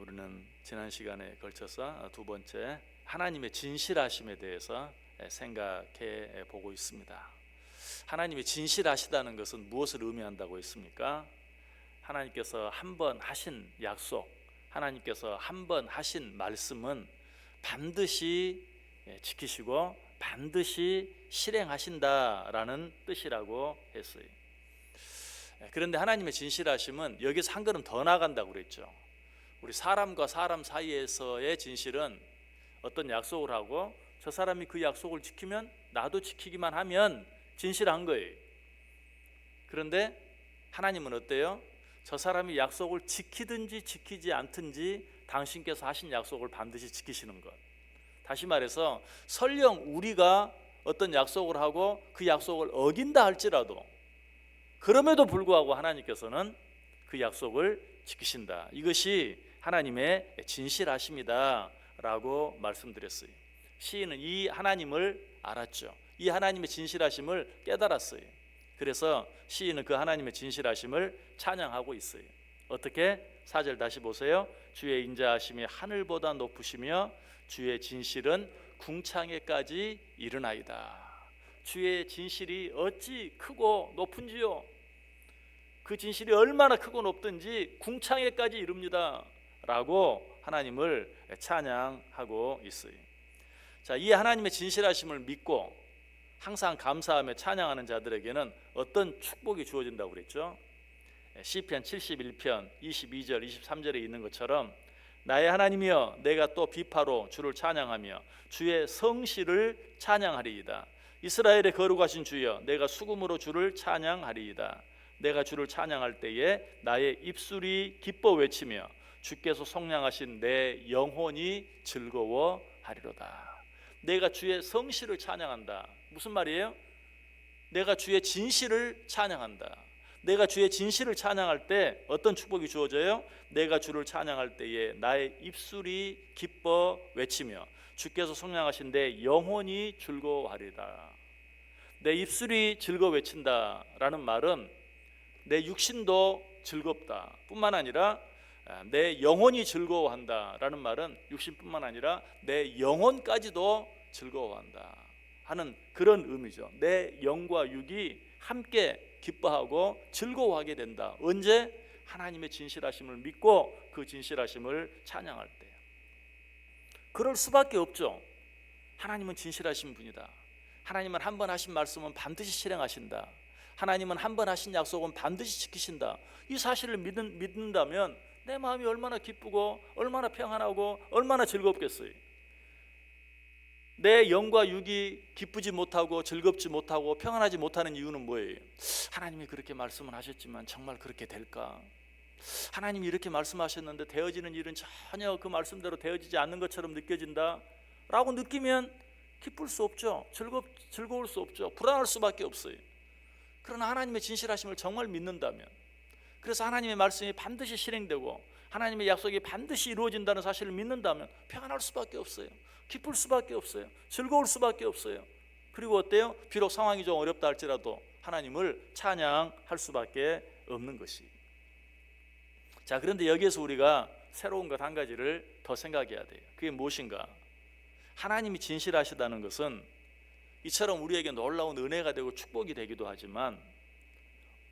우리는 지난 시간에 걸쳐서 두 번째 하나님의 진실하심에 대해서 생각해 보고 있습니다. 하나님의 진실하시다는 것은 무엇을 의미한다고 했습니까? 하나님께서 한 번 하신 약속, 하나님께서 한 번 하신 말씀은 반드시 지키시고 반드시 실행하신다라는 뜻이라고 했어요. 그런데 하나님의 진실하심은 여기서 한 걸음 더 나아간다고 그랬죠. 우리 사람과 사람 사이에서의 진실은 어떤 약속을 하고 저 사람이 그 약속을 지키면 나도 지키기만 하면 진실한 거예요. 그런데 하나님은 어때요? 저 사람이 약속을 지키든지 지키지 않든지 당신께서 하신 약속을 반드시 지키시는 것. 다시 말해서 설령 우리가 어떤 약속을 하고 그 약속을 어긴다 할지라도 그럼에도 불구하고 하나님께서는 그 약속을 지키신다. 이것이 하나님의 진실하심이다 라고 말씀드렸어요. 시인은 이 하나님을 알았죠. 이 하나님의 진실하심을 깨달았어요. 그래서 시인은 그 하나님의 진실하심을 찬양하고 있어요. 어떻게? 4절 다시 보세요. 주의 인자하심이 하늘보다 높으시며 주의 진실은 궁창에까지 이르나이다. 주의 진실이 어찌 크고 높은지요. 그 진실이 얼마나 크고 높든지 궁창에까지 이릅니다 라고 하나님을 찬양하고 있어요. 자, 이 하나님의 진실하심을 믿고 항상 감사하며 찬양하는 자들에게는 어떤 축복이 주어진다고 그랬죠? 시편 71편 22절 23절에 있는 것처럼 나의 하나님이여 내가 또 비파로 주를 찬양하며 주의 성실을 찬양하리이다. 이스라엘의 거룩하신 주여 내가 수금으로 주를 찬양하리이다. 내가 주를 찬양할 때에 나의 입술이 기뻐 외치며 주께서 속량하신 내 영혼이 즐거워하리로다. 내가 주의 성실을 찬양한다. 무슨 말이에요? 내가 주의 진실을 찬양한다. 내가 주의 진실을 찬양할 때 어떤 축복이 주어져요? 내가 주를 찬양할 때에 나의 입술이 기뻐 외치며 주께서 속량하신 내 영혼이 즐거워하리다. 내 입술이 즐거워 외친다라는 말은 내 육신도 즐겁다 뿐만 아니라 내 영혼이 즐거워한다라는 말은 육신뿐만 아니라 내 영혼까지도 즐거워한다 하는 그런 의미죠. 내 영과 육이 함께 기뻐하고 즐거워하게 된다. 언제? 하나님의 진실하심을 믿고 그 진실하심을 찬양할 때. 그럴 수밖에 없죠. 하나님은 진실하신 분이다. 하나님은 한 번 하신 말씀은 반드시 실행하신다. 하나님은 한 번 하신 약속은 반드시 지키신다. 이 사실을 믿는다면 내 마음이 얼마나 기쁘고 얼마나 평안하고 얼마나 즐겁겠어요. 내 영과 육이 기쁘지 못하고 즐겁지 못하고 평안하지 못하는 이유는 뭐예요? 하나님이 그렇게 말씀을 하셨지만 정말 그렇게 될까? 하나님이 이렇게 말씀하셨는데 되어지는 일은 전혀 그 말씀대로 되어지지 않는 것처럼 느껴진다 라고 느끼면 기쁠 수 없죠. 즐거울 수 없죠. 불안할 수밖에 없어요. 그러나 하나님의 진실하심을 정말 믿는다면, 그래서 하나님의 말씀이 반드시 실행되고 하나님의 약속이 반드시 이루어진다는 사실을 믿는다면 평안할 수밖에 없어요. 기쁠 수밖에 없어요. 즐거울 수밖에 없어요. 그리고 어때요? 비록 상황이 좀 어렵다 할지라도 하나님을 찬양할 수밖에 없는 것이. 자, 그런데 여기에서 우리가 새로운 것 한 가지를 더 생각해야 돼요. 그게 무엇인가? 하나님이 진실하시다는 것은 이처럼 우리에게 놀라운 은혜가 되고 축복이 되기도 하지만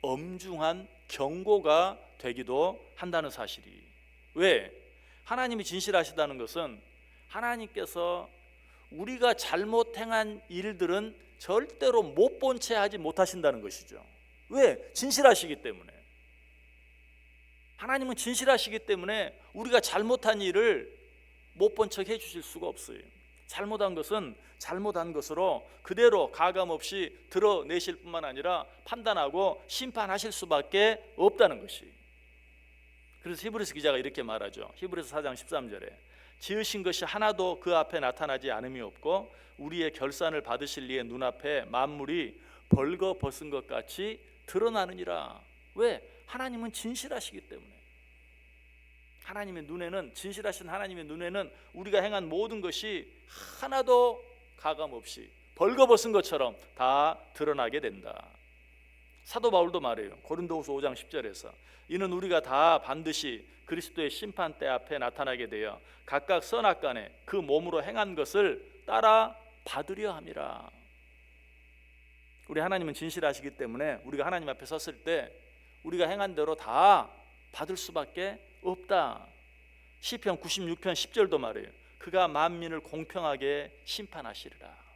엄중한 경고가 되기도 한다는 사실이. 왜? 하나님이 진실하시다는 것은 하나님께서 우리가 잘못 행한 일들은 절대로 못 본 채 하지 못하신다는 것이죠. 왜? 진실하시기 때문에. 하나님은 진실하시기 때문에 우리가 잘못한 일을 못 본 척 해주실 수가 없어요. 잘못한 것은 잘못한 것으로 그대로 가감없이 드러내실 뿐만 아니라 판단하고 심판하실 수밖에 없다는 것이. 그래서 히브리서 기자가 이렇게 말하죠. 히브리서 4장 13절에 지으신 것이 하나도 그 앞에 나타나지 않음이 없고 우리의 결산을 받으실 이의 눈앞에 만물이 벌거벗은 것 같이 드러나느니라. 왜? 하나님은 진실하시기 때문에. 하나님의 눈에는, 진실하신 하나님의 눈에는 우리가 행한 모든 것이 하나도 가감없이 벌거벗은 것처럼 다 드러나게 된다. 사도 바울도 말해요. 고린도후서 5장 10절에서 이는 우리가 다 반드시 그리스도의 심판대 앞에 나타나게 되어 각각 선악간에 그 몸으로 행한 것을 따라 받으려 함이라. 우리 하나님은 진실하시기 때문에 우리가 하나님 앞에 섰을 때 우리가 행한 대로 다 받을 수밖에 없다. 시편 96편 10절도 말해요. 그가 만민을 공평하게 심판하시리라.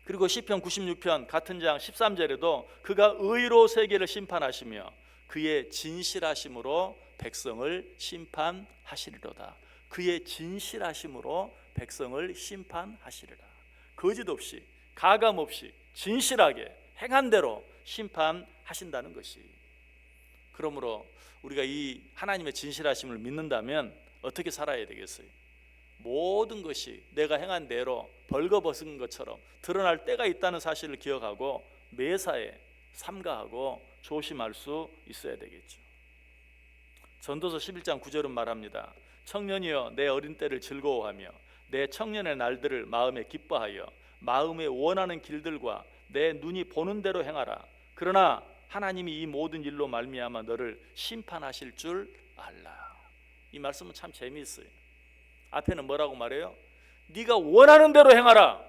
그리고 시편 96편 같은 장 13절에도 그가 의로 세계를 심판하시며 그의 진실하심으로 백성을 심판하시리로다. 그의 진실하심으로 백성을 심판하시리라. 거짓 없이 가감 없이 진실하게 행한 대로 심판하신다는 것이. 그러므로 우리가 이 하나님의 진실하심을 믿는다면 어떻게 살아야 되겠어요? 모든 것이 내가 행한 대로 벌거벗은 것처럼 드러날 때가 있다는 사실을 기억하고 매사에 삼가하고 조심할 수 있어야 되겠죠. 전도서 11장 9절은 말합니다. 청년이여 내 어린 때를 즐거워하며 내 청년의 날들을 마음에 기뻐하여 마음에 원하는 길들과 내 눈이 보는 대로 행하라. 그러나 하나님이 이 모든 일로 말미암아 너를 심판하실 줄 알라. 이 말씀은 참 재미있어요. 앞에는 뭐라고 말해요? 네가 원하는 대로 행하라.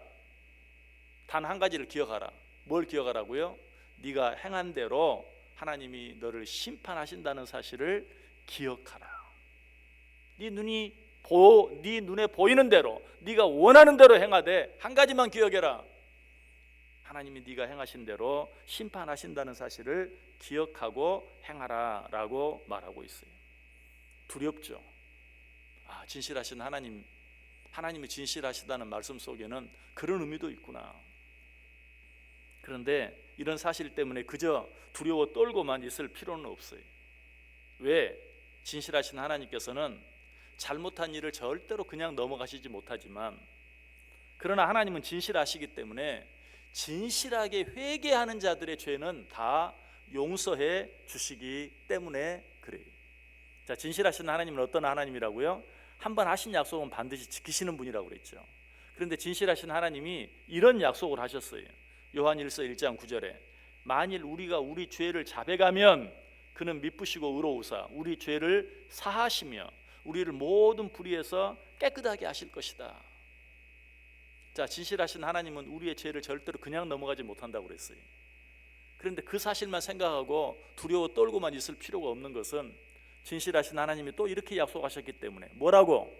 단 한 가지를 기억하라. 뭘 기억하라고요? 네가 행한 대로 하나님이 너를 심판하신다는 사실을 기억하라. 네 눈에 보이는 대로 네가 원하는 대로 행하되 한 가지만 기억해라. 하나님이 네가 행하신 대로 심판하신다는 사실을 기억하고 행하라 라고 말하고 있어요. 두렵죠. 진실하신 하나님이 진실하시다는 말씀 속에는 그런 의미도 있구나. 그런데 이런 사실 때문에 그저 두려워 떨고만 있을 필요는 없어요. 왜? 진실하신 하나님께서는 잘못한 일을 절대로 그냥 넘어가시지 못하지만, 그러나 하나님은 진실하시기 때문에 진실하게 회개하는 자들의 죄는 다 용서해 주시기 때문에 그래요. 자, 진실하신 하나님은 어떤 하나님이라고요? 한번 하신 약속은 반드시 지키시는 분이라고 그랬죠. 그런데 진실하신 하나님이 이런 약속을 하셨어요. 요한일서 1장 9절에 만일 우리가 우리 죄를 자백하면 그는 미쁘시고 의로우사 우리 죄를 사하시며 우리를 모든 불의에서 깨끗하게 하실 것이다. 자, 진실하신 하나님은 우리의 죄를 절대로 그냥 넘어가지 못한다고 그랬어요. 그런데 그 사실만 생각하고 두려워 떨고만 있을 필요가 없는 것은 진실하신 하나님이 또 이렇게 약속하셨기 때문에 뭐라고?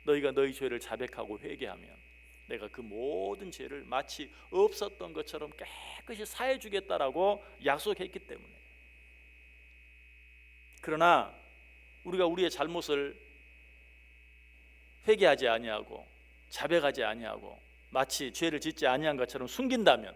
너희가 너희 죄를 자백하고 회개하면 내가 그 모든 죄를 마치 없었던 것처럼 깨끗이 사해 주겠다라고 약속했기 때문에. 그러나 우리가 우리의 잘못을 회개하지 아니하고 자백하지 아니하고 마치 죄를 짓지 아니한 것처럼 숨긴다면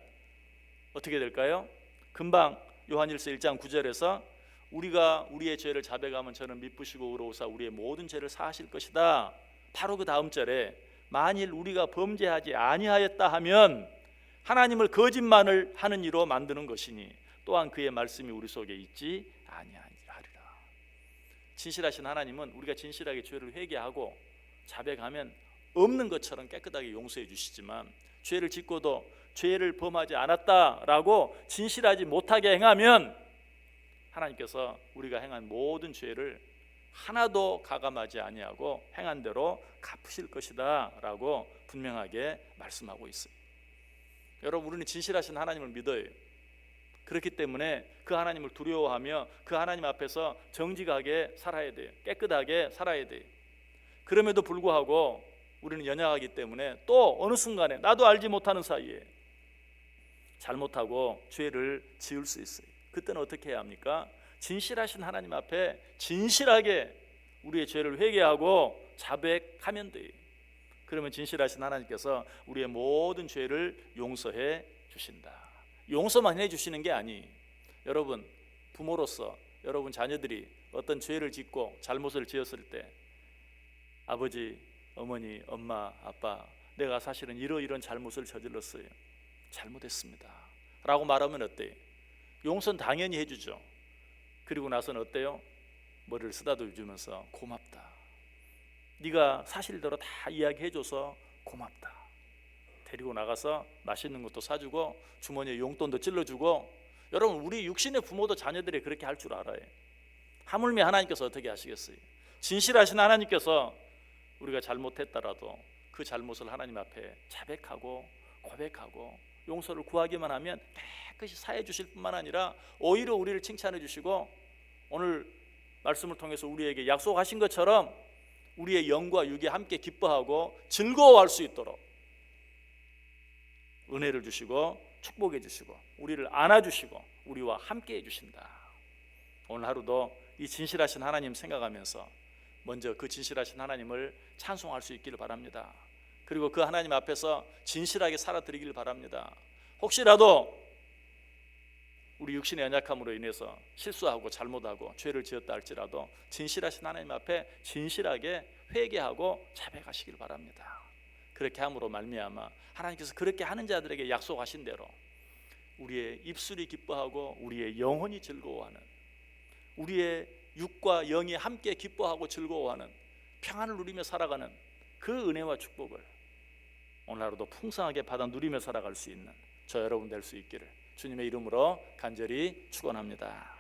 어떻게 될까요? 금방 요한일서 1장 9절에서 우리가 우리의 죄를 자백하면 저는 미쁘시고 의로우사 우리의 모든 죄를 사하실 것이다. 바로 그 다음 절에 만일 우리가 범죄하지 아니하였다 하면 하나님을 거짓말을 하는 이로 만드는 것이니 또한 그의 말씀이 우리 속에 있지 아니하리라. 진실하신 하나님은 우리가 진실하게 죄를 회개하고 자백하면 없는 것처럼 깨끗하게 용서해 주시지만, 죄를 짓고도 죄를 범하지 않았다라고 진실하지 못하게 행하면 하나님께서 우리가 행한 모든 죄를 하나도 가감하지 아니하고 행한 대로 갚으실 것이다 라고 분명하게 말씀하고 있어요. 여러분, 우리는 진실하신 하나님을 믿어요. 그렇기 때문에 그 하나님을 두려워하며 그 하나님 앞에서 정직하게 살아야 돼요. 깨끗하게 살아야 돼요. 그럼에도 불구하고 우리는 연약하기 때문에 또 어느 순간에 나도 알지 못하는 사이에 잘못하고 죄를 지을 수 있어요. 그때는 어떻게 해야 합니까? 진실하신 하나님 앞에 진실하게 우리의 죄를 회개하고 자백하면 돼요. 그러면 진실하신 하나님께서 우리의 모든 죄를 용서해 주신다. 용서만 해 주시는 게 아니, 여러분 부모로서 여러분 자녀들이 어떤 죄를 짓고 잘못을 지었을 때 아버지, 어머니, 엄마, 아빠, 내가 사실은 이러이런 잘못을 저질렀어요. 잘못했습니다 라고 말하면 어때요? 용서는 당연히 해주죠. 그리고 나서는 어때요? 머리를 쓰다듬어 주면서 고맙다. 네가 사실대로 다 이야기해줘서 고맙다. 데리고 나가서 맛있는 것도 사주고 주머니에 용돈도 찔러주고 여러분, 우리 육신의 부모도 자녀들이 그렇게 할 줄 알아요. 하물며 하나님께서 어떻게 하시겠어요? 진실하신 하나님께서 우리가 잘못했더라도 그 잘못을 하나님 앞에 자백하고 고백하고 용서를 구하기만 하면 깨끗이 사해 주실 뿐만 아니라 오히려 우리를 칭찬해 주시고 오늘 말씀을 통해서 우리에게 약속하신 것처럼 우리의 영과 육이 함께 기뻐하고 즐거워할 수 있도록 은혜를 주시고 축복해 주시고 우리를 안아주시고 우리와 함께 해주신다. 오늘 하루도 이 진실하신 하나님 생각하면서 먼저 그 진실하신 하나님을 찬송할 수 있기를 바랍니다. 그리고 그 하나님 앞에서 진실하게 살아드리기를 바랍니다. 혹시라도 우리 육신의 연약함으로 인해서 실수하고 잘못하고 죄를 지었다 할지라도 진실하신 하나님 앞에 진실하게 회개하고 자백하시길 바랍니다. 그렇게 함으로 말미암아 하나님께서 그렇게 하는 자들에게 약속하신 대로 우리의 입술이 기뻐하고 우리의 영혼이 즐거워하는, 우리의 육과 영이 함께 기뻐하고 즐거워하는 평안을 누리며 살아가는 그 은혜와 축복을 오늘 하루도 풍성하게 받아 누리며 살아갈 수 있는 저 여러분 될 수 있기를 주님의 이름으로 간절히 축원합니다.